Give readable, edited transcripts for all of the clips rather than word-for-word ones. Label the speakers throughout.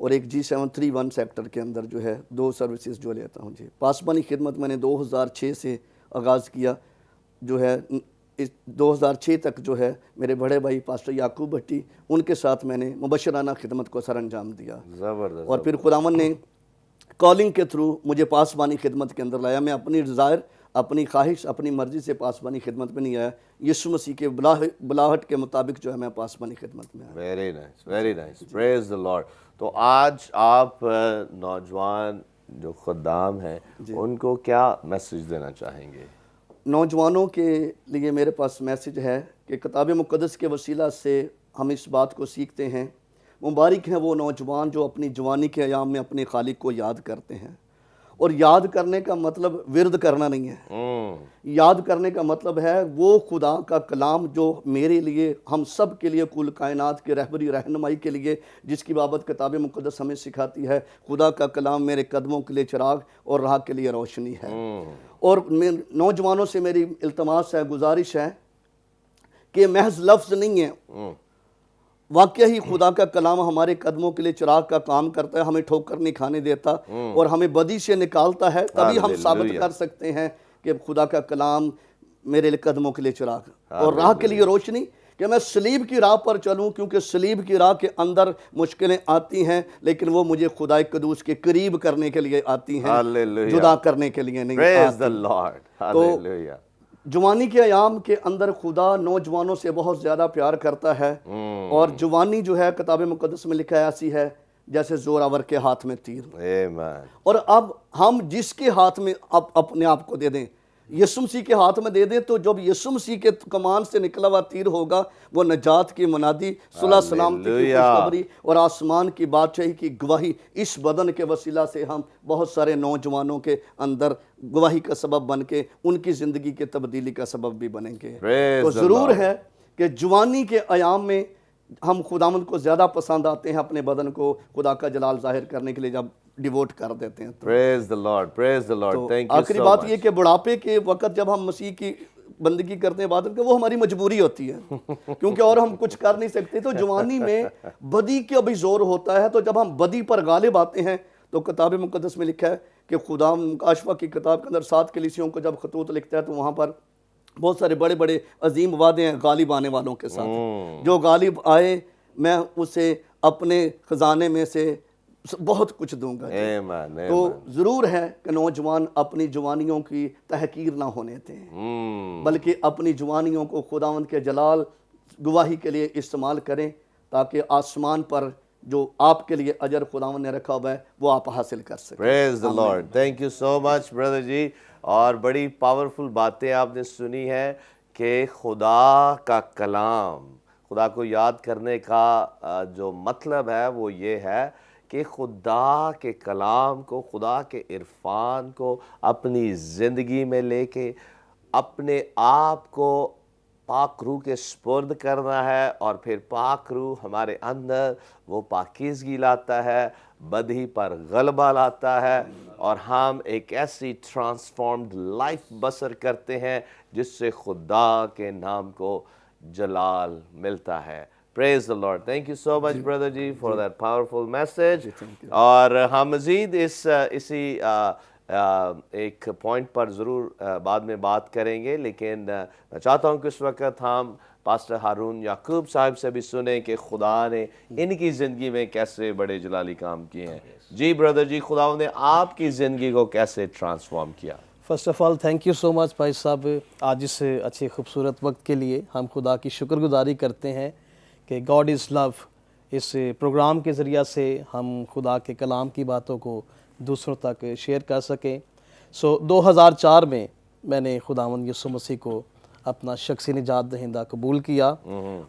Speaker 1: اور ایک G731 sector کے اندر جو ہے 2 سروسز جو لیتا ہوں جی. پاسبانی خدمت میں نے 2006 سے آغاز کیا جو ہے. 2006 تک جو ہے میرے بڑے بھائی پاسٹر یعقوب بھٹی ان کے ساتھ میں نے مبشرانہ خدمت کو سر انجام دیا.
Speaker 2: زبردست.
Speaker 1: اور پھر خداوند نے کالنگ کے تھرو مجھے پاسبانی خدمت کے اندر لایا. میں اپنی ڈیزائر، اپنی خواہش، اپنی مرضی سے پاسبانی خدمت میں نہیں آیا. یسوع مسیح کے بلاہٹ کے مطابق جو ہے میں پاسبانی خدمت میں آیا.
Speaker 2: Very nice, very nice. Praise the lord. تو آج آپ نوجوان جو خدام ہیں ان کو کیا میسج دینا چاہیں گے؟
Speaker 1: نوجوانوں کے لیے میرے پاس میسج ہے کہ کتاب مقدس کے وسیلہ سے ہم اس بات کو سیکھتے ہیں. مبارک ہیں وہ نوجوان جو اپنی جوانی کے ایام میں اپنے خالق کو یاد کرتے ہیں. اور یاد کرنے کا مطلب ورد کرنا نہیں ہے. یاد کرنے کا مطلب ہے وہ خدا کا کلام جو میرے لیے، ہم سب کے لیے، کل کائنات کے رہبری رہنمائی کے لیے، جس کی بابت کتاب مقدس ہمیں سکھاتی ہے. خدا کا کلام میرے قدموں کے لیے چراغ اور راہ کے لیے روشنی ہے. اور نوجوانوں سے میری التماس ہے، گزارش ہے کہ محض لفظ نہیں ہے، واقعہ ہی خدا کا کلام ہمارے قدموں کے لیے چراغ کا کام کرتا ہے. ہمیں ٹھوکر نہیں کھانے دیتا اور ہمیں بدی سے نکالتا ہے. تبھی ہم ثابت کر سکتے ہیں کہ خدا کا کلام میرے قدموں کے لیے چراغ اور راہ کے لیے روشنی، کہ میں صلیب کی راہ پر چلوں، کیونکہ صلیب کی راہ کے اندر مشکلیں آتی ہیں لیکن وہ مجھے خدا قدوس کے قریب کرنے کے لیے آتی ہیں، جدا کرنے کے لیے نہیں آتی. تو جوانی کے ایام کے اندر خدا نوجوانوں سے بہت زیادہ پیار کرتا ہے. اور جوانی جو ہے کتاب مقدس میں لکھا ہے ایسی ہے جیسے زوراور کے ہاتھ میں تیر. اور اب ہم جس کے ہاتھ میں اپنے آپ کو دے دیں، یسوع مسیح کے ہاتھ میں دے دیں، تو جب یسوع مسیح کے کمان سے نکلا ہوا تیر ہوگا وہ نجات کی منادی، صلح سلامتی کی خوشخبری اور آسمان کی بادشاہی کی گواہی. اس بدن کے وسیلہ سے ہم بہت سارے نوجوانوں کے اندر گواہی کا سبب بن کے ان کی زندگی کے تبدیلی کا سبب بھی بنیں گے. تو ضرور ہے کہ جوانی کے ایام میں ہم خداوند کو زیادہ پسند آتے ہیں، اپنے بدن کو خدا کا جلال ظاہر کرنے کے لیے جب ڈیووٹ کر دیتے ہیں.
Speaker 2: Praise the lord, praise the lord. Thank you.
Speaker 1: آخری بات یہ کہ بڑھاپے کے وقت جب ہم مسیح کی بندگی کرتے ہیں، عبادت کہ وہ ہماری مجبوری ہوتی ہے کیونکہ اور ہم کچھ کر نہیں سکتے. تو جوانی میں بدی کا بھی زور ہوتا ہے. تو جب ہم بدی پر غالب آتے ہیں تو کتاب مقدس میں لکھا ہے کہ خدا مکاشفہ کی کتاب کے اندر 7 کلیسیوں کو جب خطوط لکھتا ہے تو وہاں پر بہت سارے بڑے بڑے عظیم وعدے ہیں غالب آنے والوں کے ساتھ. جو غالب آئے میں اسے اپنے خزانے میں سے بہت کچھ دوں گا. تو ضرور ہے کہ نوجوان اپنی جوانیوں کی تحقیر نہ ہونے دیں، بلکہ اپنی جوانیوں کو خداوند کے جلال گواہی کے لیے استعمال کریں تاکہ آسمان پر جو آپ کے لیے اجر خداوند نے رکھا ہوا ہے وہ آپ حاصل کر سکیں.
Speaker 2: Praise the lord. Thank you so much brother ji. اور بڑی پاورفل باتیں آپ نے سنی ہے کہ خدا کا کلام، خدا کو یاد کرنے کا جو مطلب ہے وہ یہ ہے کہ خدا کے کلام کو، خدا کے عرفان کو اپنی زندگی میں لے کے اپنے آپ کو پاک روح کے سپرد کرنا ہے. اور پھر پاک روح ہمارے اندر وہ پاکیزگی لاتا ہے، بدی پر غلبہ لاتا ہے، اور ہم ایک ایسی ٹرانسفارمڈ لائف بسر کرتے ہیں جس سے خدا کے نام کو جلال ملتا ہے. Praise the Lord. Thank you so much, brother ji, for that powerful message. اور ہم مزید اسی ایک پوائنٹ پر ضرور بعد میں بات کریں گے، لیکن میں چاہتا ہوں کہ اس وقت ہم پاسٹر ہارون یعقوب صاحب سے بھی سنیں کہ خدا نے ان کی زندگی میں کیسے بڑے جلالی کام کیے ہیں. جی برادر جی، خدا نے آپ کی زندگی کو کیسے ٹرانسفارم کیا؟
Speaker 3: First of all thank you so much بھائی صاحب، آج اس اچھے خوبصورت وقت کے لیے ہم خدا کی شکر گزاری کرتے ہیں کہ God is love us programme کے ذریعہ سے ہم خدا کے کلام کی باتوں کو دوسروں تک شیئر کر سکیں. 2004 میں میں نے خداوند یسوع مسیح کو اپنا شخصی نجات دہندہ قبول کیا،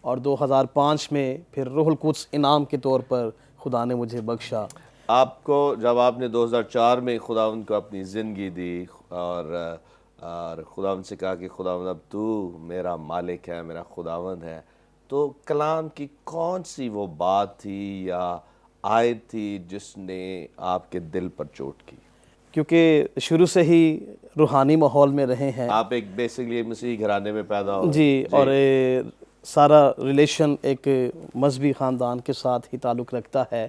Speaker 3: اور 2005 میں پھر روح القدس انعام کے طور پر خدا نے مجھے بخشا.
Speaker 2: آپ کو جب آپ نے 2004 میں خداوند کو اپنی زندگی دی اور خداوند سے کہا کہ خداوند اب تو میرا مالک ہے، میرا خداوند ہے، تو کلام کی کون سی وہ بات تھی یا آیت تھی جس نے آپ کے دل پر چوٹ کی؟
Speaker 3: کیونکہ شروع سے ہی روحانی ماحول میں رہے ہیں.
Speaker 2: آپ ایک بیسکلی مسیحی گھرانے میں پیدا ہوئے.
Speaker 3: جی، اور سارا ریلیشن ایک مذہبی خاندان کے ساتھ ہی تعلق رکھتا ہے.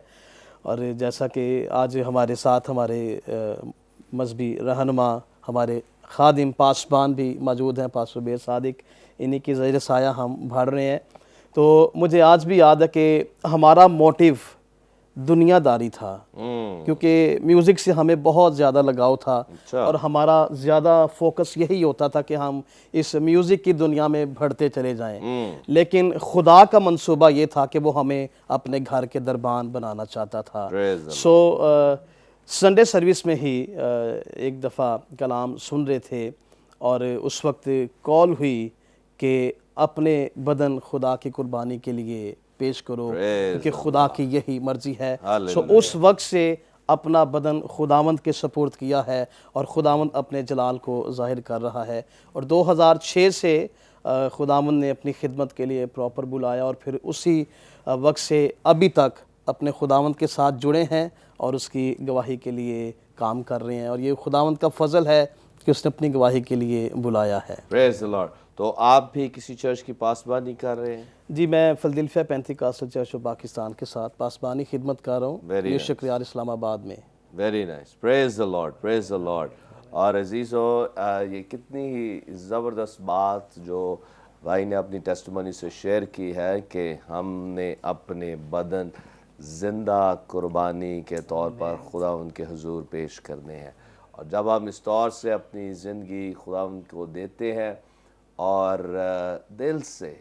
Speaker 3: اور جیسا کہ آج ہمارے ساتھ ہمارے مذہبی رہنما ہمارے خادم پاسبان بھی موجود ہیں، پاسٹر بیر صادق، انہی کی زیر سایہ ہم بڑھ رہے ہیں. تو مجھے آج بھی یاد ہے کہ ہمارا موٹیو دنیا داری تھا، کیونکہ میوزک سے ہمیں بہت زیادہ لگاؤ تھا، اور ہمارا زیادہ فوکس یہی ہوتا تھا کہ ہم اس میوزک کی دنیا میں بڑھتے چلے جائیں. لیکن خدا کا منصوبہ یہ تھا کہ وہ ہمیں اپنے گھر کے دربان بنانا چاہتا تھا. سو سنڈے سروس میں ہی ایک دفعہ کلام سن رہے تھے، اور اس وقت کال ہوئی کہ اپنے بدن خدا کی قربانی کے لیے پیش کرو، کیونکہ خدا کی یہی مرضی ہے. سو اس وقت سے اپنا بدن خداوند کے سپرد کیا ہے، اور خداوند اپنے جلال کو ظاہر کر رہا ہے. اور 2006 سے خداوند نے اپنی خدمت کے لیے پراپر بلایا، اور پھر اسی وقت سے ابھی تک اپنے خداوند کے ساتھ جڑے ہیں اور اس کی گواہی کے لیے کام کر رہے ہیں. اور یہ خداوند کا فضل ہے کہ اس نے اپنی گواہی کے لیے بلایا ہے.
Speaker 2: پریز دی لارڈ. تو آپ بھی کسی چرچ کی پاسبانی کر رہے ہیں؟
Speaker 3: جی، میں فلدلفیا پینتیکاسٹل چرچ آف پاکستان کے ساتھ پاسبانی خدمت کر رہا ہوں، یہ شکریار اسلام آباد میں.
Speaker 2: Very nice. Praise the lord, praise the lord. اور عزیزو، یہ کتنی ہی زبردست بات جو بھائی نے اپنی ٹیسٹیمونی سے شیئر کی ہے کہ ہم نے اپنے بدن زندہ قربانی کے طور پر خداوند کے حضور پیش کرنے ہیں. اور جب ہم اس طور سے اپنی زندگی خداوند کو دیتے ہیں اور دل سے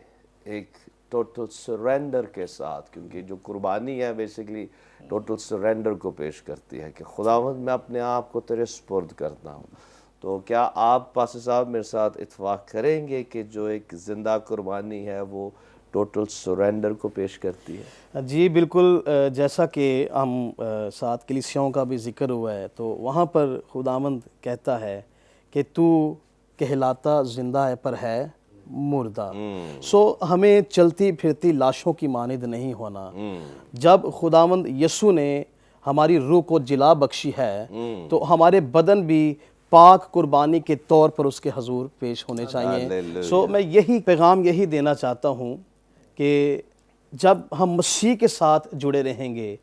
Speaker 2: ایک ٹوٹل سرینڈر کے ساتھ، کیونکہ جو قربانی ہے بیسیکلی ٹوٹل سرینڈر کو پیش کرتی ہے کہ خداوند میں اپنے آپ کو تیرے سپرد کرتا ہوں. تو کیا آپ پاسٹر صاحب میرے ساتھ اتفاق کریں گے کہ جو ایک زندہ قربانی ہے وہ ٹوٹل سرینڈر کو پیش کرتی ہے؟
Speaker 3: جی بالکل. جیسا کہ ہم ساتھ کلیسیاؤں کا بھی ذکر ہوا ہے، تو وہاں پر خداوند کہتا ہے کہ تو کہلاتا زندہ ہے پر ہے مردہ. سو ہمیں چلتی پھرتی لاشوں کی مانند نہیں ہونا. جب خداوند یسوع نے ہماری روح کو جلا بخشی ہے تو ہمارے بدن بھی پاک قربانی کے طور پر اس کے حضور پیش ہونے چاہیے. سو میں یہی پیغام یہی دینا چاہتا ہوں کہ جب ہم مسیح کے ساتھ جڑے رہیں گے،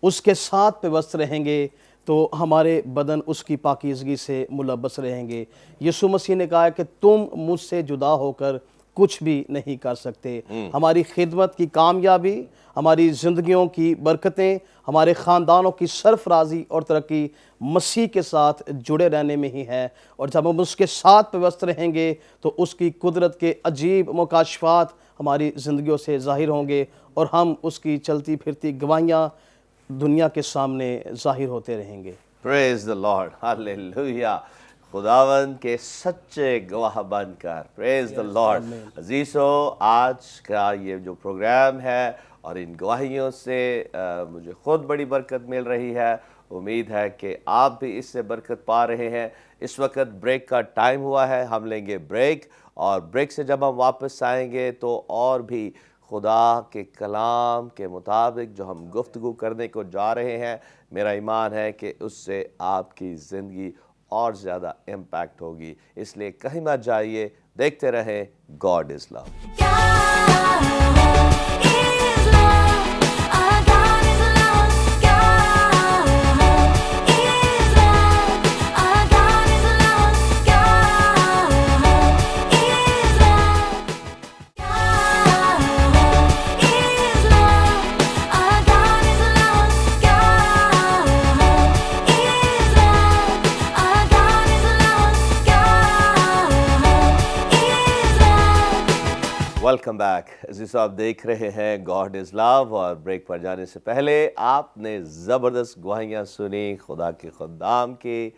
Speaker 3: اس کے ساتھ پیوست رہیں گے، تو ہمارے بدن اس کی پاکیزگی سے ملبس رہیں گے. یسوع مسیح نے کہا کہ تم مجھ سے جدا ہو کر کچھ بھی نہیں کر سکتے. ہماری خدمت کی کامیابی، ہماری زندگیوں کی برکتیں، ہمارے خاندانوں کی سرفرازی اور ترقی مسیح کے ساتھ جڑے رہنے میں ہی ہے. اور جب ہم اس کے ساتھ پیوست رہیں گے تو اس کی قدرت کے عجیب مکاشفات ہماری زندگیوں سے ظاہر ہوں گے، اور ہم اس کی چلتی پھرتی گواہیاں دنیا کے سامنے ظاہر ہوتے رہیں گے.
Speaker 2: پریز دی لارڈ، ہاللیلویا. خداوند کے سچے گواہ بن کر. پریز دی لارڈ. عزیزو، آج کا یہ جو پروگرام ہے اور ان گواہیوں سے مجھے خود بڑی برکت مل رہی ہے. امید ہے کہ آپ بھی اس سے برکت پا رہے ہیں. اس وقت بریک کا ٹائم ہوا ہے، ہم لیں گے بریک، اور بریک سے جب ہم واپس آئیں گے تو اور بھی خدا کے کلام کے مطابق جو ہم گفتگو کرنے کو جا رہے ہیں، میرا ایمان ہے کہ اس سے آپ کی زندگی اور زیادہ امپیکٹ ہوگی. اس لیے کہیں مت جائیے، دیکھتے رہیں God is love. Welcome back. عزیز آپ دیکھ رہے ہیں گاڈ از لو، اور بریک پر جانے سے پہلے آپ نے زبردست گواہیاں سنی خدا کے خدام کی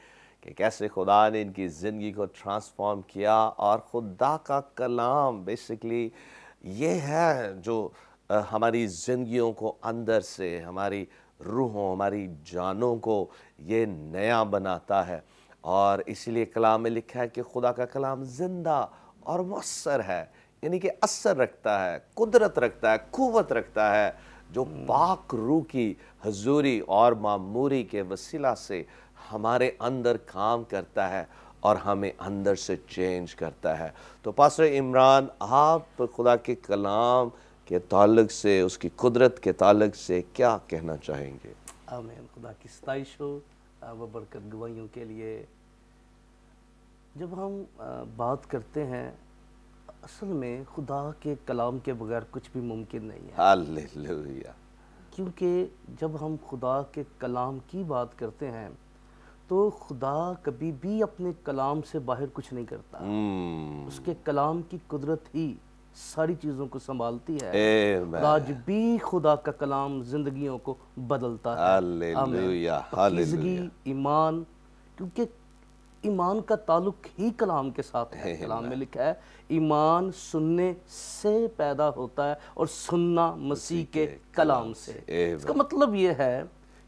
Speaker 2: کہ کیسے خدا نے ان کی زندگی کو ٹرانسفارم کیا. اور خدا کا کلام بیسیکلی یہ ہے جو ہماری زندگیوں کو اندر سے، ہماری روحوں، ہماری جانوں کو یہ نیا بناتا ہے. اور اسی لیے کلام میں لکھا ہے کہ خدا کا کلام زندہ اور مؤثر ہے، یعنی کہ اثر رکھتا ہے، قدرت رکھتا ہے، قوت رکھتا ہے، جو پاک روح کی حضوری اور معموری کے وسیلہ سے ہمارے اندر کام کرتا ہے اور ہمیں اندر سے چینج کرتا ہے. تو پاسٹر عمران، آپ خدا کے کلام کے تعلق سے، اس کی قدرت کے تعلق سے کیا کہنا چاہیں گے؟
Speaker 3: آمین. خدا کی ستائش ہو وہ برکت گواہیوں کے لیے. جب ہم بات کرتے ہیں اصل میں خدا کے کلام کے بغیر کچھ بھی ممکن نہیں ہے.
Speaker 2: ہاللیلویا.
Speaker 3: کیونکہ جب ہم خدا کے کلام کی بات کرتے ہیں تو خدا کبھی بھی اپنے کلام سے باہر کچھ نہیں کرتا. اس کے کلام کی قدرت ہی ساری چیزوں کو سنبھالتی ہے. آج بھی خدا کا کلام زندگیوں کو بدلتا ہے.
Speaker 2: ہاللیلویا.
Speaker 3: پاکیزگی ایمان، کیونکہ ایمان کا تعلق ہی کلام کے ساتھ ہے. کلام میں لکھا ہے ایمان سننے سے پیدا ہوتا ہے اور سننا مسیح کے کلام سے. اس کا مطلب یہ ہے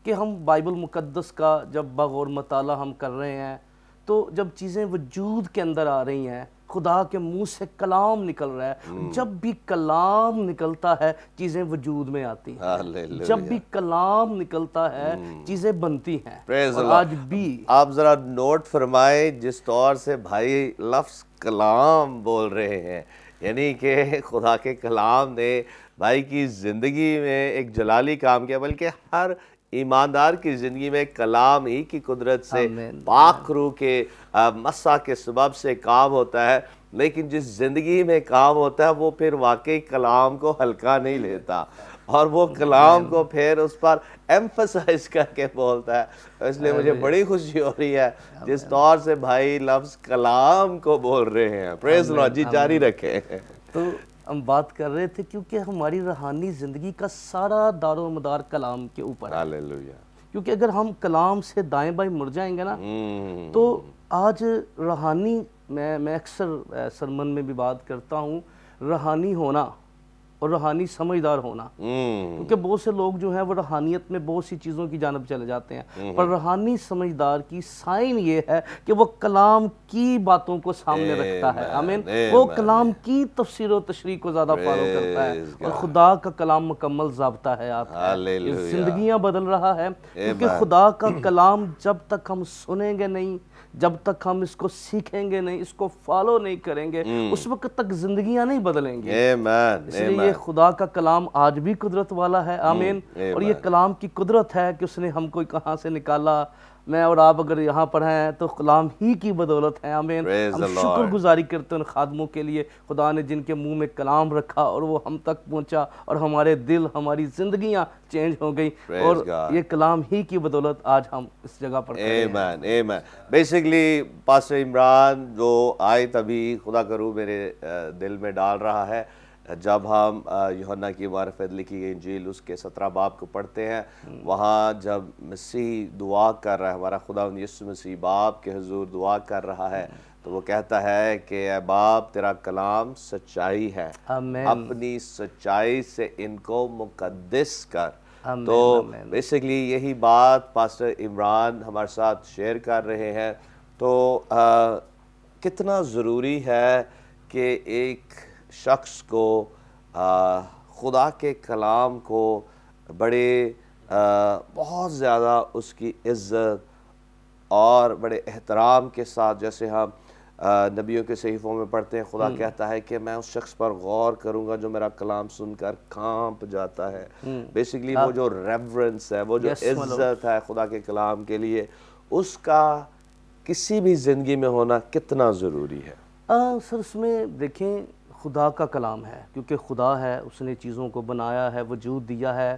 Speaker 3: کہ ہم بائبل مقدس کا جب بغور مطالعہ ہم کر رہے ہیں تو جب چیزیں وجود کے اندر آ رہی ہیں خدا کے منہ سے کلام نکل رہا ہے. جب بھی کلام نکلتا ہے چیزیں وجود میں آتی ہیں. جب بھی کلام نکلتا ہے چیزیں بنتی ہیں. اور آج بھی
Speaker 2: آپ ذرا نوٹ فرمائیں جس طور سے بھائی لفظ کلام بول رہے ہیں، یعنی کہ خدا کے کلام نے بھائی کی زندگی میں ایک جلالی کام کیا، بلکہ ہر ایماندار کی زندگی میں کلام ہی کی قدرت سے پاک روح کے مسا کے سبب سے کام ہوتا ہے. لیکن جس زندگی میں کام ہوتا ہے وہ پھر واقعی کلام کو ہلکا نہیں لیتا اور وہ کلام کو پھر اس پر ایمفسائز کر کے بولتا ہے. اس لیے مجھے بڑی خوشی ہو رہی ہے جس طور سے بھائی لفظ کلام کو بول رہے ہیں. پریز اللہ. جی جاری رکھیں.
Speaker 3: تو ہم بات کر رہے تھے کیونکہ ہماری روحانی زندگی کا سارا دار و مدار کلام کے اوپر ہے.
Speaker 2: ہاللیلویا.
Speaker 3: کیونکہ اگر ہم کلام سے دائیں بائیں مڑ جائیں گے نا تو آج روحانی میں اکثر سرمن میں بھی بات کرتا ہوں روحانی ہونا اور روحانی سمجھدار ہونا. کیونکہ بہت سے لوگ جو ہیں وہ روحانیت میں بہت سی چیزوں کی جانب چلے جاتے ہیں، پر روحانی سمجھدار کی سائن یہ ہے کہ وہ کلام کی باتوں کو سامنے رکھتا ہے. آمین. وہ کلام کی تفسیر و تشریح کو زیادہ فالو کرتا ہے اور خدا کا کلام مکمل ضابطہ حیات ہے. زندگیاں بدل رہا ہے کیونکہ خدا کا کلام جب تک ہم سنیں گے نہیں، جب تک ہم اس کو سیکھیں گے نہیں، اس کو فالو نہیں کریں گے، اس وقت تک زندگیاں نہیں بدلیں گی. اس لیے یہ خدا کا کلام آج بھی قدرت والا ہے. آمین. اور یہ کلام کی قدرت ہے کہ اس نے ہم کو کہاں سے نکالا. میں اور آپ اگر یہاں پر ہیں تو کلام ہی کی بدولت ہے. آمین. ہم شکر گزاری کرتے ہیں ان خادموں کے لیے خدا نے جن کے منہ میں کلام رکھا اور وہ ہم تک پہنچا اور ہمارے دل ہماری زندگیاں چینج ہو گئی اور یہ کلام ہی کی بدولت آج ہم اس جگہ پر کھڑے ہیں.
Speaker 2: آمین. آمین. بیسیکلی پاسٹر عمران جو آئے تبھی خدا کا روح میرے دل میں ڈال رہا ہے جب ہم یوحنا کی معرفت لکھی گئی انجیل اس کے 17 باب کو پڑھتے ہیں، وہاں جب مسیح دعا کر رہا ہے، ہمارا خداوند یسوع مسیح باپ کے حضور دعا کر رہا ہے تو وہ کہتا ہے کہ اے باپ تیرا کلام سچائی ہے، اپنی سچائی سے ان کو مقدس کر. تو بیسیکلی یہی بات پاسٹر عمران ہمارے ساتھ شیئر کر رہے ہیں. تو کتنا ضروری ہے کہ ایک شخص کو خدا کے کلام کو بڑے بہت زیادہ اس کی عزت اور بڑے احترام کے ساتھ، جیسے ہم نبیوں کے صحیفوں میں پڑھتے ہیں خدا کہتا ہے کہ میں اس شخص پر غور کروں گا جو میرا کلام سن کر کانپ جاتا ہے. بیسیکلی وہ جو ریورنس ہے، وہ جو عزت ہے خدا کے کلام کے لیے، اس کا کسی بھی زندگی میں ہونا کتنا ضروری ہے.
Speaker 3: سر اس میں دیکھیں خدا کا کلام ہے کیونکہ خدا ہے، اس نے چیزوں کو بنایا ہے، وجود دیا ہے،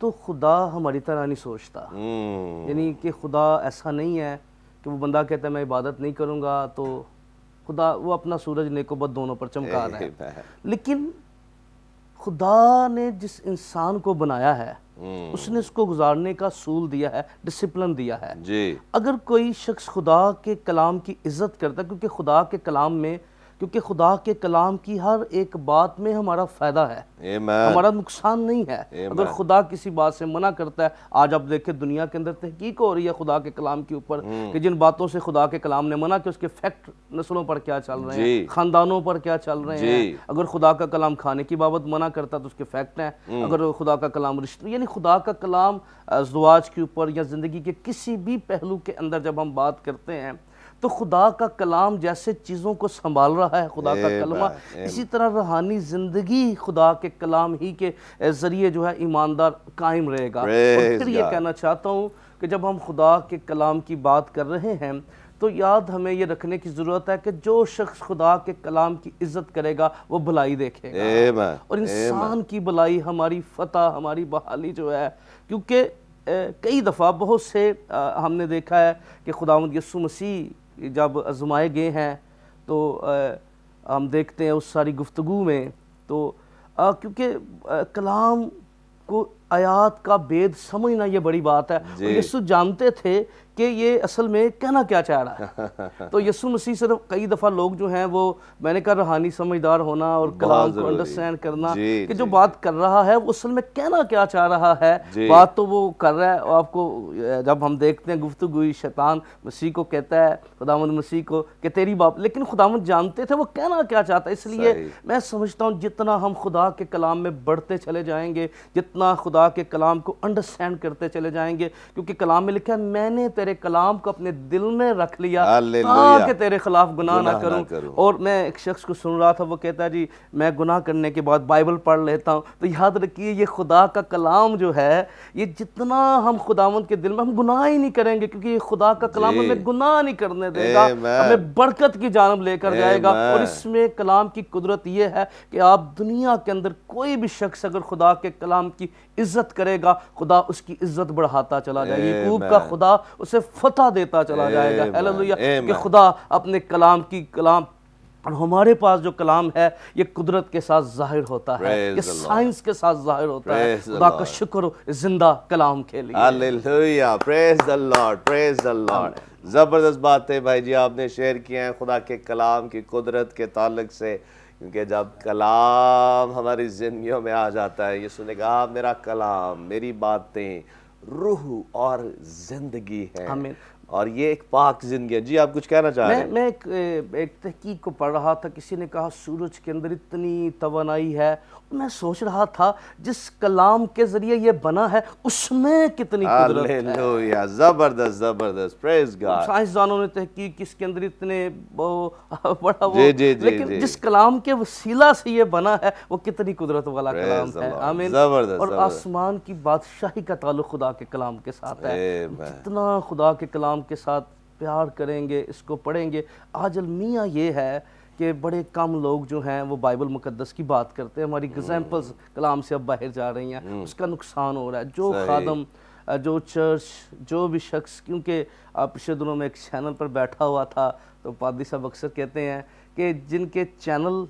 Speaker 3: تو خدا ہماری طرح نہیں سوچتا. یعنی کہ خدا ایسا نہیں ہے کہ وہ بندہ کہتا ہے میں عبادت نہیں کروں گا تو خدا وہ اپنا سورج نیک و بد دونوں پر چمکا رہا ہے. لیکن خدا نے جس انسان کو بنایا ہے اس نے اس کو گزارنے کا اصول دیا ہے، ڈسپلن دیا ہے. اگر کوئی شخص خدا کے کلام کی عزت کرتا ہے کیونکہ خدا کے کلام میں، کیونکہ خدا کے کلام کی ہر ایک بات میں ہمارا فائدہ ہے، ہمارا نقصان نہیں ہے. اگر خدا کسی بات سے منع کرتا ہے، آج آپ دیکھیں دنیا کے اندر تحقیق ہو رہی ہے خدا کے کلام کے اوپر کہ جن باتوں سے خدا کے کلام نے منع کیا اس کے فیکٹ نسلوں پر کیا چل رہے ہیں، خاندانوں پر کیا چل رہے ہیں. اگر خدا کا کلام کھانے کی بابت منع کرتا تو اس کے فیکٹ ہیں. اگر خدا کا کلام رشتہ، یعنی خدا کا کلام ازدواج کے اوپر یا زندگی کے کسی بھی پہلو کے اندر جب ہم بات کرتے ہیں تو خدا کا کلام جیسے چیزوں کو سنبھال رہا ہے خدا کا کلمہ، اسی طرح روحانی زندگی خدا کے کلام ہی کے ذریعے جو ہے ایماندار قائم رہے گا۔ اور پھر یہ کہنا چاہتا ہوں کہ جب ہم خدا کے کلام کی بات کر رہے ہیں تو یاد ہمیں یہ رکھنے کی ضرورت ہے کہ جو شخص خدا کے کلام کی عزت کرے گا وہ بھلائی دیکھے گا، اور انسان کی بھلائی ہماری فتح، ہماری بحالی جو ہے، کیونکہ کئی دفعہ بہت سے ہم نے دیکھا ہے کہ خداوند یسوع مسیح جب آزمائے گئے ہیں تو ہم دیکھتے ہیں اس ساری گفتگو میں، تو کیونکہ کلام کو آیات کا بید سمجھنا یہ بڑی بات ہے، اور یسوع جانتے تھے کہ یہ اصل میں کہنا کیا چاہ رہا ہے۔ تو یسوع مسیح صرف کئی دفعہ لوگ جو ہیں وہ، میں نے کہا روحانی سمجھدار ہونا اور کلام کو انڈرسٹینڈ کرنا کہ جو بات کر رہا ہے وہ اصل میں کہنا کیا چاہ رہا ہے، بات تو وہ کر رہا ہے۔ اور آپ کو جب ہم دیکھتے ہیں گفتگو، شیطان مسیح کو کہتا ہے، خداوند مسیح کو کہ تیری باپ، لیکن خداوند جانتے تھے وہ کہنا کیا چاہتا ہے۔ اس لیے میں سمجھتا ہوں جتنا ہم خدا کے کلام میں بڑھتے چلے جائیں گے، جتنا خدا کے کلام کو انڈرسٹینڈ کرتے چلے جائیں گے، کیونکہ کلام میں لکھا ہے میں نے تیرے کلام کو اپنے دل میں رکھ لیا تاکہ تیرے خلاف گناہ نہ کروں۔ اور میں ایک شخص کو سن رہا تھا، وہ کہتا ہے جی میں گناہ کرنے کے بعد بائبل پڑھ لیتا ہوں، تو یاد رکھیے یہ خدا کا کلام جو ہے، یہ جتنا ہم خداوند کے دل میں، ہم گناہ ہی نہیں کریں گے، کیونکہ یہ خدا کا کلام ہمیں گناہ نہیں کرنے دے گا، ہمیں برکت کی جانب لے کر جائے گا۔ اور اس میں کلام کی قدرت یہ ہے کہ آپ دنیا کے اندر کوئی بھی شخص اگر خدا کے کلام کی عزت کرے گا، خدا اس کی عزت بڑھاتا چلا جائے گا، یعقوب کا خدا اسے فتح دیتا چلا جائے گا۔ ہیلیلویہ! کہ خدا اپنے کلام اور ہمارے پاس جو کلام ہے یہ قدرت کے ساتھ ظاہر ہوتا ہے، یہ سائنس کے ساتھ ظاہر ہوتا ہے۔ خدا کا شکر ہو زندہ کلام کے لیے۔
Speaker 2: ہیلیلویہ! پریز the lord, praise the lord. زبردست باتیں بھائی جی آپ نے شیئر کی ہیں خدا کے کلام کی قدرت کے تعلق سے، کیونکہ جب کلام ہماری زندگیوں میں آ جاتا ہے، یسوع نے کہا میرا کلام، میری باتیں روح اور زندگی ہیں، اور یہ ایک پاک زندگی ہے۔ جی آپ کچھ کہنا چاہ رہے ہیں؟
Speaker 3: میں ایک تحقیق کو پڑھ رہا تھا، کسی نے کہا سورج کے اندر اتنی توانائی ہے، میں سوچ رہا تھا جس کلام کے ذریعے یہ بنا ہے اس میں کتنی قدرت ہے۔
Speaker 2: ہیلیلویہ! زبردست زبردست، پریز گاڈ۔
Speaker 3: سائنسدانوں نے تحقیق کی اس کے اندر اتنے بڑا وہ، لیکن جس کلام کے وسیلہ سے یہ بنا ہے وہ کتنی قدرت والا کلام ہے۔ آمین۔ اور آسمان کی بادشاہی کا تعلق خدا کے کلام کے ساتھ ہے، جتنا خدا کے کلام کے ساتھ پیار کریں گے، اس کو پڑھیں گے۔ آج المیہ یہ ہے کہ بڑے کم لوگ جو ہیں وہ بائبل مقدس کی بات کرتے ہیں، ہماری ایگزامپلز کلام سے اب باہر جا رہی ہیں، اس کا نقصان ہو رہا ہے۔ جو خادم، جو چرچ، جو بھی شخص، کیونکہ پچھلے دنوں میں ایک چینل پر بیٹھا ہوا تھا تو پادری صاحب اکثر کہتے ہیں کہ جن کے چینل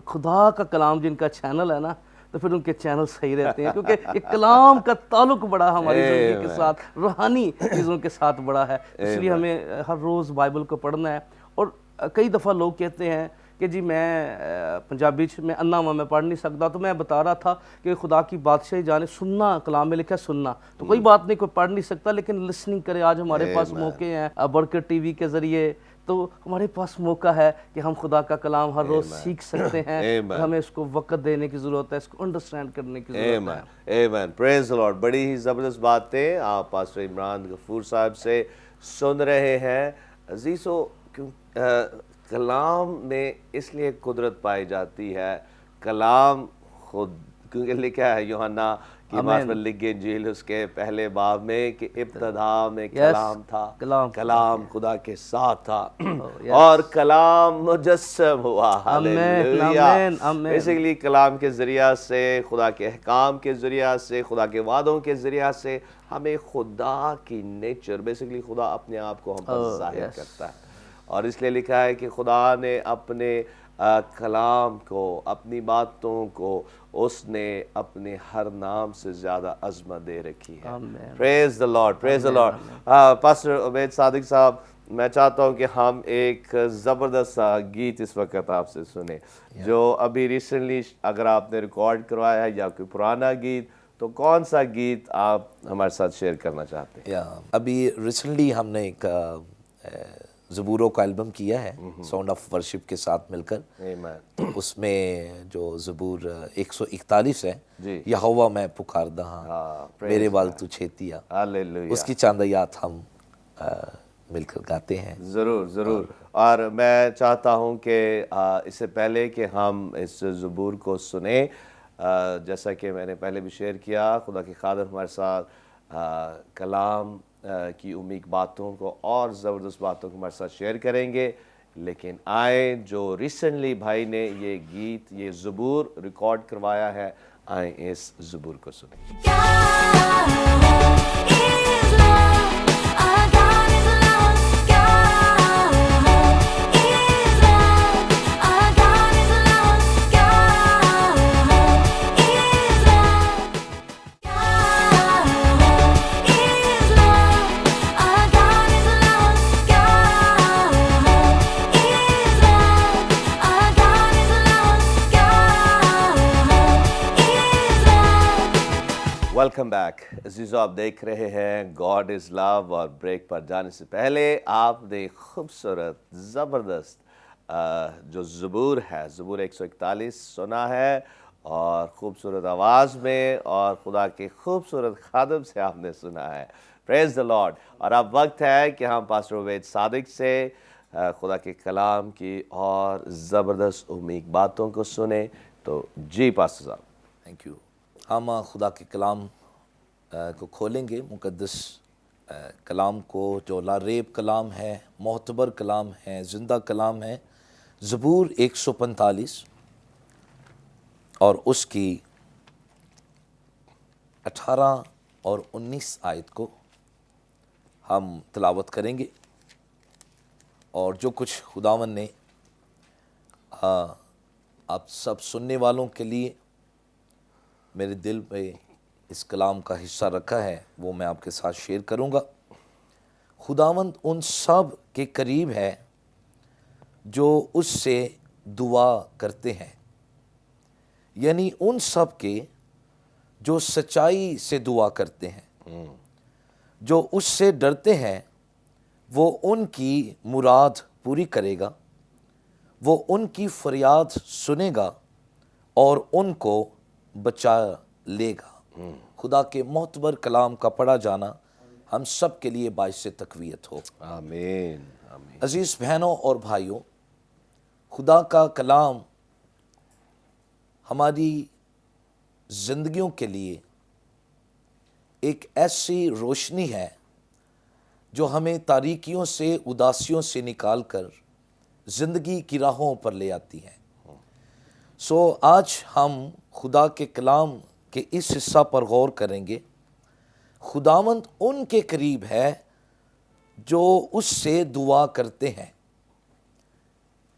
Speaker 3: خدا کا کلام جن کا چینل ہے نا، تو پھر ان کے چینل صحیح رہتے ہیں، کیونکہ یہ کلام کا تعلق بڑا ہماری زندگی کے ساتھ، روحانی چیزوں کے ساتھ بڑا ہے۔ اس لیے ہمیں ہر روز بائبل کو پڑھنا ہے۔ اور کئی دفعہ لوگ کہتے ہیں کہ جی میں پنجابی میں انا میں پڑھ نہیں سکتا، تو میں بتا رہا تھا کہ خدا کی بادشاہی جانے، سننا، کلام میں لکھا ہے سننا، تو کوئی بات نہیں، کوئی پڑھ نہیں سکتا لیکن لسننگ کرے۔ آج ہمارے پاس موقع ہیں، برکت ٹی وی کے ذریعے، تو ہمارے پاس موقع ہے کہ ہم خدا کا کلام ہر روز سیکھ سکتے ہیں، اور ہمیں اس کو وقت دینے کی ضرورت ہے، اس کو انڈرسٹینڈ کرنے کی ضرورت ہے۔
Speaker 2: آمین، پریز دی لارڈ۔ بڑی ہی زبردست باتیں آپ پاسٹر عمران غفور صاحب سے سن رہے ہیں۔ عزیزو، کلام میں اس لیے قدرت پائی جاتی ہے، کلام خود، کیونکہ لکھا ہے یوحنا کی بات پر لکھ گئی انجیل اس کے پہلے باب میں کہ ابتدا میں کلام تھا، کلام خدا کے ساتھ تھا، اور کلام مجسم ہوا۔ ہیلیلویہ! بیسیکلی کلام کے ذریعہ سے، خدا کے احکام کے ذریعہ سے، خدا کے وعدوں کے ذریعہ سے ہمیں خدا کی نیچر، بیسیکلی خدا اپنے آپ کو ہم پر ظاہر کرتا ہے۔ اور اس لیے لکھا ہے کہ خدا نے اپنے کلام کو، اپنی باتوں کو، اس نے اپنے ہر نام سے زیادہ عظمت دے رکھی ہے۔ پریز the lord, praise the lord. Pastor Ubaid صادق صاحب، میں چاہتا ہوں کہ ہم ایک زبردست گیت اس وقت آپ سے سنیں، جو ابھی ریسنٹلی اگر آپ نے ریکارڈ کروایا ہے یا کوئی پرانا گیت، تو کون سا گیت آپ ہمارے ساتھ شیئر کرنا چاہتے ہیں؟
Speaker 4: ابھی ریسنٹلی ہم نے ایک زبوروں کا البم کیا ہے ساؤنڈ آف ورشپ کے ساتھ مل کر، اس میں جو زبور 141 ہے، یہوہ میں پکاردہ ہاں، میرے بال تو چھیتیا، اس کی چاندیات ہم مل کر گاتے ہیں.
Speaker 2: ضرور ضرور. اور میں چاہتا ہوں کہ اس سے پہلے کہ ہم اس زبور کو سنیں، جیسا کہ میں نے پہلے بھی شیئر کیا، خدا کے خادم ہمارے ساتھ کلام کی عمیق باتوں کو اور زبردست باتوں کو ہمارے ساتھ شیئر کریں گے. لیکن آئیں، جو ریسنٹلی بھائی نے یہ گیت، یہ زبور ریکارڈ کروایا ہے، آئیں اس زبور کو سنیں. ویلکم بیک عزیزو، آپ دیکھ رہے ہیں گاڈ از لو. اور بریک پر جانے سے پہلے آپ نے خوبصورت زبردست جو زبور ہے، زبور 141 سنا ہے، اور خوبصورت آواز میں اور خدا کے خوبصورت خادم سے آپ نے سنا ہے. پریز دی لارڈ. اور اب وقت ہے کہ ہم پاسٹر عبید صادق سے خدا کے کلام کی اور زبردست عمیق باتوں کو سنیں. تو جی پاسٹر صاحب.
Speaker 4: Thank you. ہم خدا کے کلام کو کھولیں گے، مقدس کلام کو، جو لاریب کلام ہے، معتبر کلام ہے، زندہ کلام ہے. زبور 145 اور اس کی 18 اور 19 آیت کو ہم تلاوت کریں گے. اور جو کچھ خداوند نے آپ سب سننے والوں کے لیے میرے دل پہ اس کلام کا حصہ رکھا ہے، وہ میں آپ کے ساتھ شیئر کروں گا. خداوند ان سب کے قریب ہے جو اس سے دعا کرتے ہیں، یعنی ان سب کے جو سچائی سے دعا کرتے ہیں. جو اس سے ڈرتے ہیں وہ ان کی مراد پوری کرے گا. وہ ان کی فریاد سنے گا اور ان کو بچا لے گا. خدا کے معتبر کلام کا پڑھا جانا ہم سب کے لیے باعث تقویت ہو.
Speaker 2: آمین آمین.
Speaker 4: عزیز بہنوں اور بھائیوں، خدا کا کلام ہماری زندگیوں کے لیے ایک ایسی روشنی ہے جو ہمیں تاریکیوں سے، اداسیوں سے نکال کر زندگی کی راہوں پر لے آتی ہے. آج ہم خدا کے کلام کے اس حصہ پر غور کریں گے. خداوند ان کے قریب ہے جو اس سے دعا کرتے ہیں،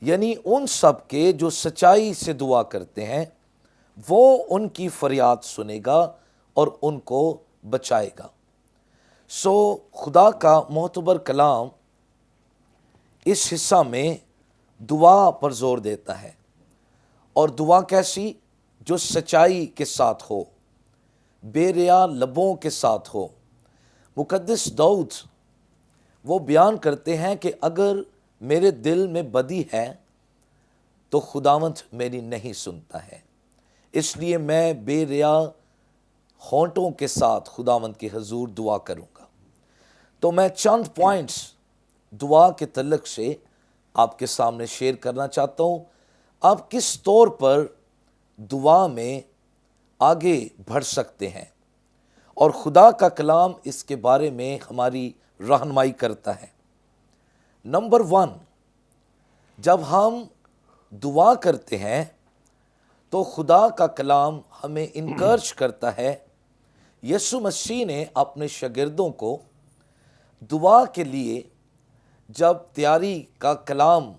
Speaker 4: یعنی ان سب کے جو سچائی سے دعا کرتے ہیں، وہ ان کی فریاد سنے گا اور ان کو بچائے گا. خدا کا معتبر کلام اس حصہ میں دعا پر زور دیتا ہے. اور دعا کیسی؟ جو سچائی کے ساتھ ہو، بے ریا لبوں کے ساتھ ہو. مقدس داؤد وہ بیان کرتے ہیں کہ اگر میرے دل میں بدی ہے تو خداوند میری نہیں سنتا ہے، اس لیے میں بے ریا ہونٹوں کے ساتھ خداوند کے حضور دعا کروں گا. تو میں چند پوائنٹس دعا کے تعلق سے آپ کے سامنے شیئر کرنا چاہتا ہوں. آپ کس طور پر دعا میں آگے بڑھ سکتے ہیں، اور خدا کا کلام اس کے بارے میں ہماری رہنمائی کرتا ہے. نمبر 1، جب ہم دعا کرتے ہیں تو خدا کا کلام ہمیں انکرج کرتا ہے. یسوع مسیح نے اپنے شاگردوں کو دعا کے لیے جب تیاری کا کلام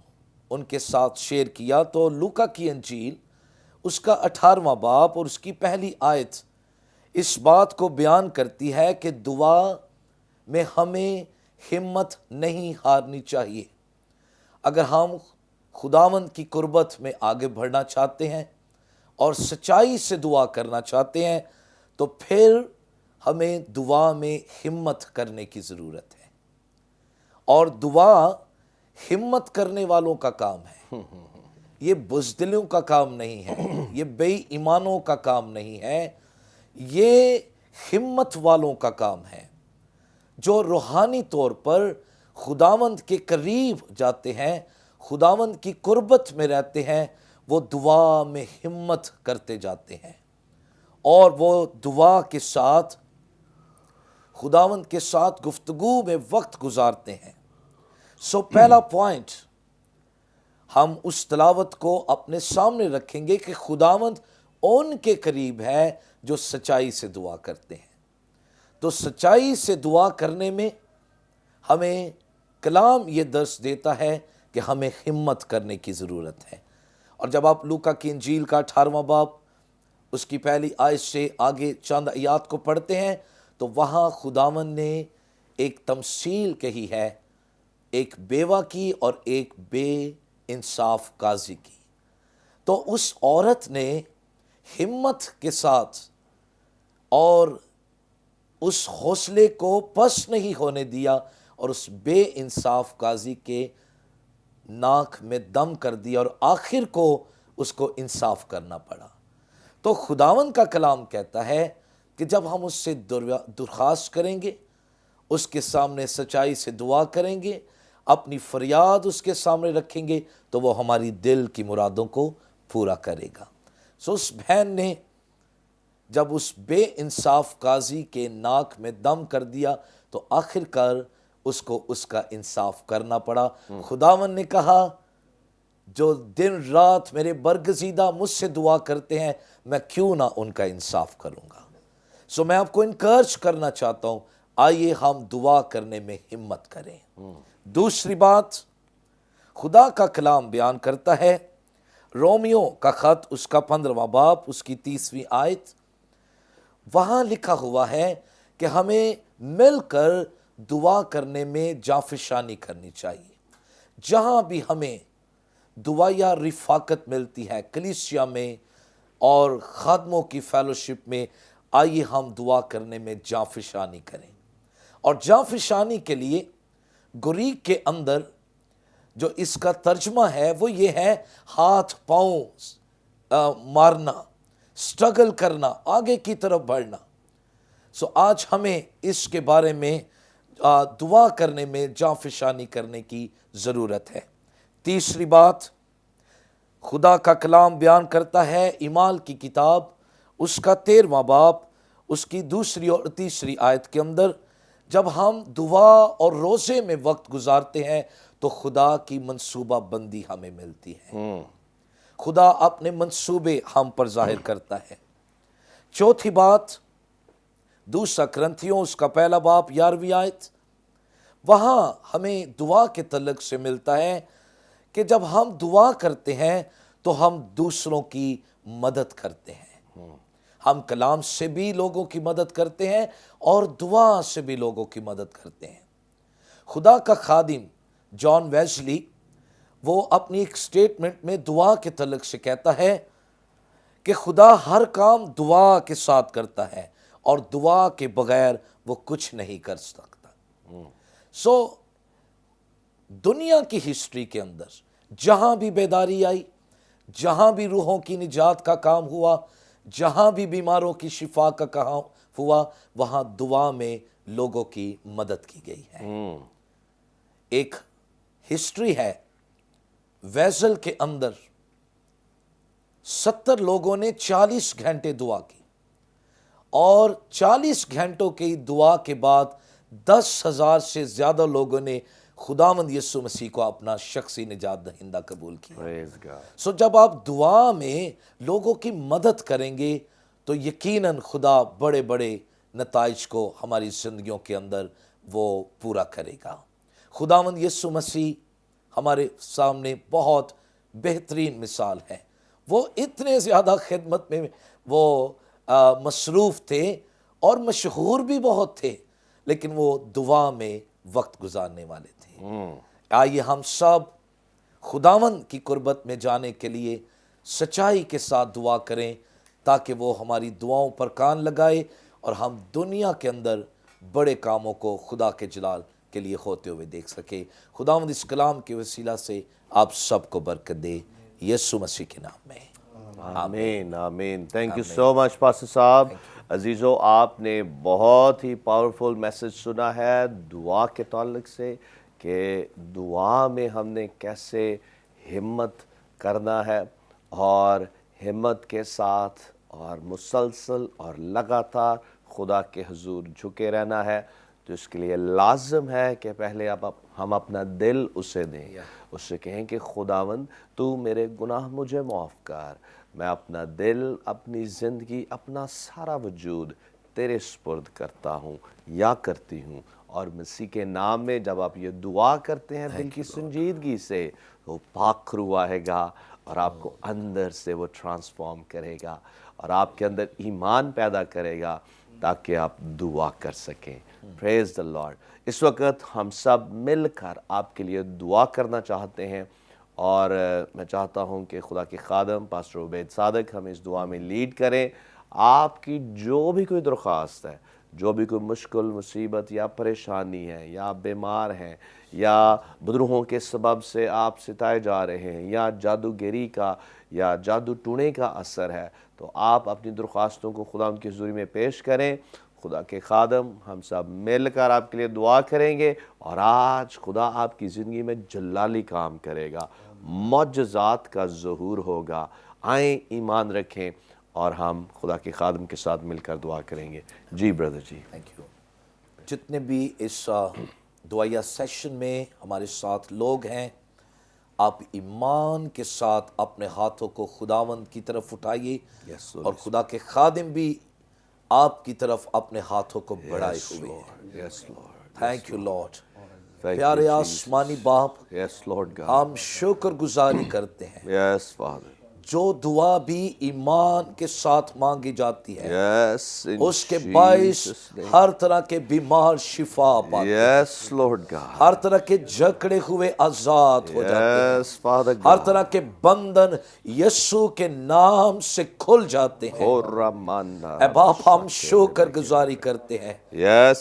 Speaker 4: ان کے ساتھ شیئر کیا تو لوکا کی انجیل اس کا 18واں باب اور اس کی پہلی آیت اس بات کو بیان کرتی ہے کہ دعا میں ہمیں ہمت نہیں ہارنی چاہیے. اگر ہم خداوند کی قربت میں آگے بڑھنا چاہتے ہیں اور سچائی سے دعا کرنا چاہتے ہیں تو پھر ہمیں دعا میں ہمت کرنے کی ضرورت ہے. اور دعا ہمت کرنے والوں کا کام ہے، یہ بزدلوں کا کام نہیں ہے، یہ بے ایمانوں کا کام نہیں ہے، یہ ہمت والوں کا کام ہے جو روحانی طور پر خداوند کے قریب جاتے ہیں، خداوند کی قربت میں رہتے ہیں، وہ دعا میں ہمت کرتے جاتے ہیں اور وہ دعا کے ساتھ خداوند کے ساتھ گفتگو میں وقت گزارتے ہیں۔ سو پہلا پوائنٹ، ہم اس تلاوت کو اپنے سامنے رکھیں گے کہ خداوند ان کے قریب ہے جو سچائی سے دعا کرتے ہیں۔ تو سچائی سے دعا کرنے میں ہمیں کلام یہ درس دیتا ہے کہ ہمیں ہمت کرنے کی ضرورت ہے۔ اور جب آپ لوکا کی انجیل کا 18واں باب اس کی پہلی آیت سے آگے چند آیات کو پڑھتے ہیں تو وہاں خداوند نے ایک تمثیل کہی ہے، ایک بیوہ کی اور ایک بے انصاف قاضی کی۔ تو اس عورت نے ہمت کے ساتھ اور اس حوصلے کو پس نہیں ہونے دیا اور اس بے انصاف قاضی کے ناک میں دم کر دیا اور آخر کو اس کو انصاف کرنا پڑا۔ تو خداوند کا کلام کہتا ہے کہ جب ہم اس سے درخواست کریں گے، اس کے سامنے سچائی سے دعا کریں گے، اپنی فریاد اس کے سامنے رکھیں گے تو وہ ہماری دل کی مرادوں کو پورا کرے گا۔ سو اس بہن نے جب اس بے انصاف قاضی کے ناک میں دم کر دیا تو آخر کار اس کو اس کا انصاف کرنا پڑا۔ خداوند نے کہا جو دن رات میرے برگزیدہ مجھ سے دعا کرتے ہیں میں کیوں نہ ان کا انصاف کروں گا۔ سو میں آپ کو انکرج کرنا چاہتا ہوں، آئیے ہم دعا کرنے میں ہمت کریں۔ دوسری بات خدا کا کلام بیان کرتا ہے، رومیو کا خط اس کا 15واں باب اس کی 30ویں آیت، وہاں لکھا ہوا ہے کہ ہمیں مل کر دعا کرنے میں جانفشانی کرنی چاہیے۔ جہاں بھی ہمیں دعا یا رفاقت ملتی ہے کلیسیا میں اور خادموں کی فیلوشپ میں، آئیے ہم دعا کرنے میں جانفشانی کریں۔ اور جانفشانی کے لیے گریک کے اندر جو اس کا ترجمہ ہے وہ یہ ہے ہاتھ پاؤں مارنا، سٹرگل کرنا، آگے کی طرف بڑھنا۔ سو آج ہمیں اس کے بارے میں دعا کرنے میں جانفشانی کرنے کی ضرورت ہے۔ تیسری بات خدا کا کلام بیان کرتا ہے، اعمال کی کتاب اس کا 13واں باب اس کی 2 اور 3 آیت کے اندر، جب ہم دعا اور روزے میں وقت گزارتے ہیں تو خدا کی منصوبہ بندی ہمیں ملتی ہے، خدا اپنے منصوبے ہم پر ظاہر کرتا ہے۔ چوتھی بات 2 کرنتھیوں اس کا 1 باب 11ویں آیت، وہاں ہمیں دعا کے تعلق سے ملتا ہے کہ جب ہم دعا کرتے ہیں تو ہم دوسروں کی مدد کرتے ہیں۔ ہم کلام سے بھی لوگوں کی مدد کرتے ہیں اور دعا سے بھی لوگوں کی مدد کرتے ہیں۔ خدا کا خادم جان ویزلی وہ اپنی ایک سٹیٹمنٹ میں دعا کے تعلق سے کہتا ہے کہ خدا ہر کام دعا کے ساتھ کرتا ہے اور دعا کے بغیر وہ کچھ نہیں کر سکتا۔ سو دنیا کی ہسٹری کے اندر جہاں بھی بیداری آئی، جہاں بھی روحوں کی نجات کا کام ہوا، جہاں بھی بیماروں کی شفا کا کام ہوا، وہاں دعا میں لوگوں کی مدد کی گئی ہے۔ ایک ہسٹری ہے، ویزل کے اندر 70 لوگوں نے 40 گھنٹے دعا کی اور 40 گھنٹوں کی دعا کے بعد 10,000 سے زیادہ لوگوں نے خداوند یسوع مسیح کو اپنا شخصی نجات دہندہ قبول کیا۔ سو جب آپ دعا میں لوگوں کی مدد کریں گے تو یقیناً خدا بڑے بڑے نتائج کو ہماری زندگیوں کے اندر وہ پورا کرے گا۔ خداوند یسوع مسیح ہمارے سامنے بہت بہترین مثال ہے۔ وہ اتنے زیادہ خدمت میں وہ مصروف تھے اور مشہور بھی بہت تھے، لیکن وہ دعا میں وقت گزارنے والے تھے۔ آئیے ہم سب خداوند کی قربت میں جانے کے لیے سچائی کے ساتھ دعا کریں تاکہ وہ ہماری دعاؤں پر کان لگائے اور ہم دنیا کے اندر بڑے کاموں کو خدا کے جلال کے لیے ہوتے ہوئے دیکھ سکے۔ خداوند اس کلام کے وسیلہ سے آپ سب کو برکت دے، یسوع مسیح کے نام میں
Speaker 2: آمین آمین۔ Thank you so much pastor صاحب۔ عزیزو، آپ نے بہت ہی پاورفل میسج سنا ہے دعا کے تعلق سے کہ دعا میں ہم نے کیسے ہمت کرنا ہے اور ہمت کے ساتھ اور مسلسل اور لگاتار خدا کے حضور جھکے رہنا ہے. تو اس کے لیے لازم ہے کہ پہلے ہم اپنا دل اسے دیں, اس سے کہیں کہ خداوند تو میرے گناہ مجھے معاف کر, میں اپنا دل, اپنی زندگی, اپنا سارا وجود تیرے سپرد کرتا ہوں یا کرتی ہوں. اور مسیح کے نام میں جب آپ یہ دعا کرتے ہیں دل کی سنجیدگی سے, وہ پاک روح آئے گا اور آپ کو اندر سے وہ ٹرانسفارم کرے گا اور آپ کے اندر ایمان پیدا کرے گا تاکہ آپ دعا کر سکیں. پریز دا لارڈ. اس وقت ہم سب مل کر آپ کے لیے دعا کرنا چاہتے ہیں اور میں چاہتا ہوں کہ خدا کے خادم پاسٹر عبید صادق ہمیں اس دعا میں لیڈ کریں. آپ کی جو بھی کوئی درخواست ہے, جو بھی کوئی مشکل, مصیبت یا پریشانی ہے, یا آپ بیمار ہیں, یا بدروہوں کے سبب سے آپ ستائے جا رہے ہیں, یا جادوگری کا یا جادو ٹونے کا اثر ہے, تو آپ اپنی درخواستوں کو خدا ان کی حضوری میں پیش کریں. خدا کے خادم ہم سب مل کر آپ کے لیے دعا کریں گے اور آج خدا آپ کی زندگی میں جلالی کام کرے گا, معجزات کا ظہور ہوگا. آئیں ایمان رکھیں اور ہم خدا کے خادم کے ساتھ مل کر دعا کریں گے. جی بردر جی.
Speaker 4: Thank you. جتنے بھی اس دعائیہ سیشن میں ہمارے ساتھ لوگ ہیں, آپ ایمان کے ساتھ اپنے ہاتھوں کو خداوند کی طرف اٹھائیے اور خدا کے خادم بھی آپ کی طرف اپنے ہاتھوں کو بڑھائے ہوئے ہیں. Thank you lord. پیارے آسمانی باپ, ہم شکر گزاری کرتے ہیں
Speaker 2: یس فادر,
Speaker 4: جو دعا بھی ایمان کے ساتھ مانگی جاتی ہے اس کے باعث ہر طرح کے بیمار شفا پاتے ہیں, ہر طرح کے جکڑے ہوئے آزاد ہو جاتے ہیں, ہر طرح کے بندھن یسوع کے نام سے کھل جاتے ہیں. اے باپ ہم شکر گزاری کرتے ہیں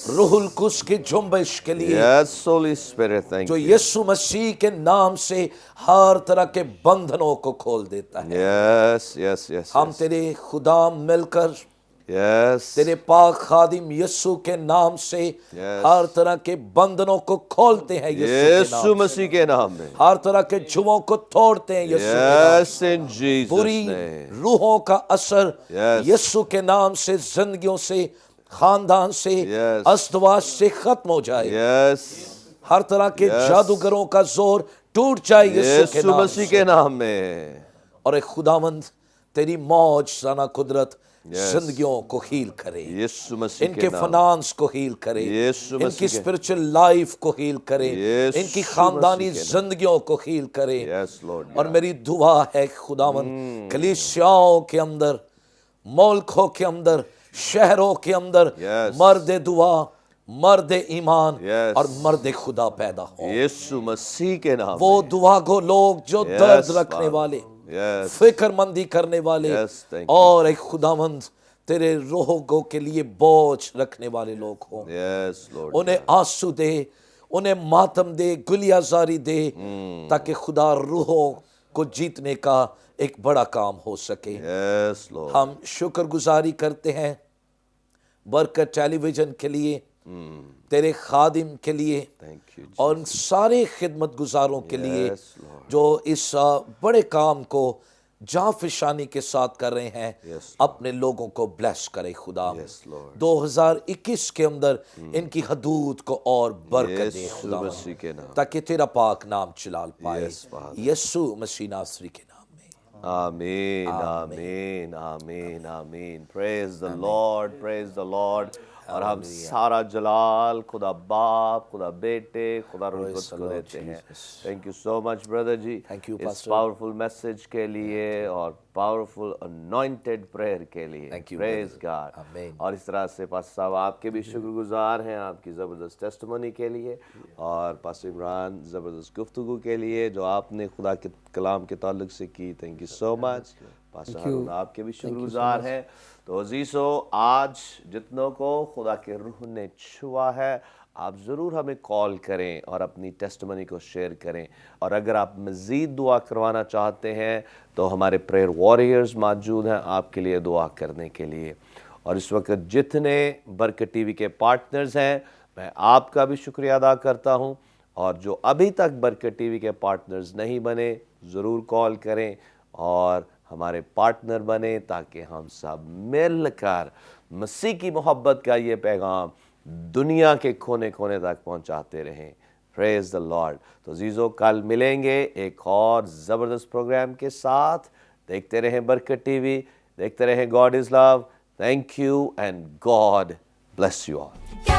Speaker 4: روح القدس کی جنبش کے لیے جو یسوع مسیح کے نام سے ہر طرح کے بندھنوں کو کھول دیتا ہے. ہم تیرے خدا مل کر تیرے پاک خادم یسوع کے نام سے ہر طرح کے بندھنوں کو کھولتے ہیں
Speaker 2: یسوع مسیح کے نام میں,
Speaker 4: ہر طرح کے جوؤں کو توڑتے ہیں یسوع کے نام سے. بری روحوں کا اثر یسوع کے نام سے زندگیوں سے, خاندان سے, ازدواج سے ختم ہو جائے. ہر طرح کے جادوگروں کا زور ٹوٹ جائے
Speaker 2: یسوع مسیح کے نام میں.
Speaker 4: اور اے خداوند تیری موجزانہ قدرت زندگیوں کو ہیل کرے, ان کے فنانس کو ہیل کرے, ان کی اسپرچل لائف کو ہیل کرے, ان کی خاندانی زندگیوں کو ہیل کرے. اور میری دعا ہے خداوند کلیسیاؤں کے اندر, ملکوں کے اندر, شہروں کے اندر مرد دعا, مرد ایمان اور مرد خدا پیدا ہو
Speaker 2: یسوع مسیح کے نام.
Speaker 4: وہ دعا گو لوگ جو درد رکھنے والے, فکر مندی کرنے والے اور ایک خداوند تیرے روحوں کے لیے بوجھ رکھنے والے لوگ ہوں. انہیں آنسو دے, انہیں ماتم دے, گلیہ زاری دے, تاکہ خدا روحوں کو جیتنے کا ایک بڑا کام ہو سکے. ہم شکر گزاری کرتے ہیں برکت ٹیلی ویژن کے لیے, تیرے خادم کے لیے اور سارے خدمت گزاروں کے لیے جو اس بڑے کام کو جاں فشانی کے ساتھ کر رہے ہیں. اپنے لوگوں کو بلیس کرے خدا. 2021 کے اندر ان کی حدود کو اور برکت دے خدا, تاکہ تیرا پاک نام چلال پائے یسوع مسیح ناصری کے نام میں.
Speaker 2: آمین آمین آمین آمین. پریز the lord, praise the lord. اور ہم سارا جلال خدا باپ, خدا بیٹے, خدا روح القدس کو دیتے ہیں. Thank you so much brother ji اس پاورفل میسج کے لیے اور پاورفل انوائنٹڈ پریئر کے لیے. Praise God. اور اس طرح سے پاسٹر صاحب آپ کے بھی شکر گزار ہیں آپ کی زبردست ٹیسٹمنی کے لیے, اور پاسٹر عمران زبردست گفتگو کے لیے جو آپ نے خدا کے کلام کے تعلق سے کی. Thank you so much. Pastor Haroon آپ کے بھی شکر گزار ہیں. تو عزیزو, آج جتنوں کو خدا کے روح نے چھوا ہے آپ ضرور ہمیں کال کریں اور اپنی ٹیسٹمنی کو شیئر کریں. اور اگر آپ مزید دعا کروانا چاہتے ہیں تو ہمارے پریئر واریئرز موجود ہیں آپ کے لیے دعا کرنے کے لیے. اور اس وقت جتنے برکت ٹی وی کے پارٹنرز ہیں میں آپ کا بھی شکریہ ادا کرتا ہوں, اور جو ابھی تک برکت ٹی وی کے پارٹنرز نہیں بنے ضرور کال کریں اور ہمارے پارٹنر بنیں تاکہ ہم سب مل کر مسیح کی محبت کا یہ پیغام دنیا کے کونے کونے تک پہنچاتے رہیں. پریز دا لارڈ. تو عزیزو کل ملیں گے ایک اور زبردست پروگرام کے ساتھ. دیکھتے رہیں برکت ٹی وی, دیکھتے رہیں God is love. Thank you and God bless you all.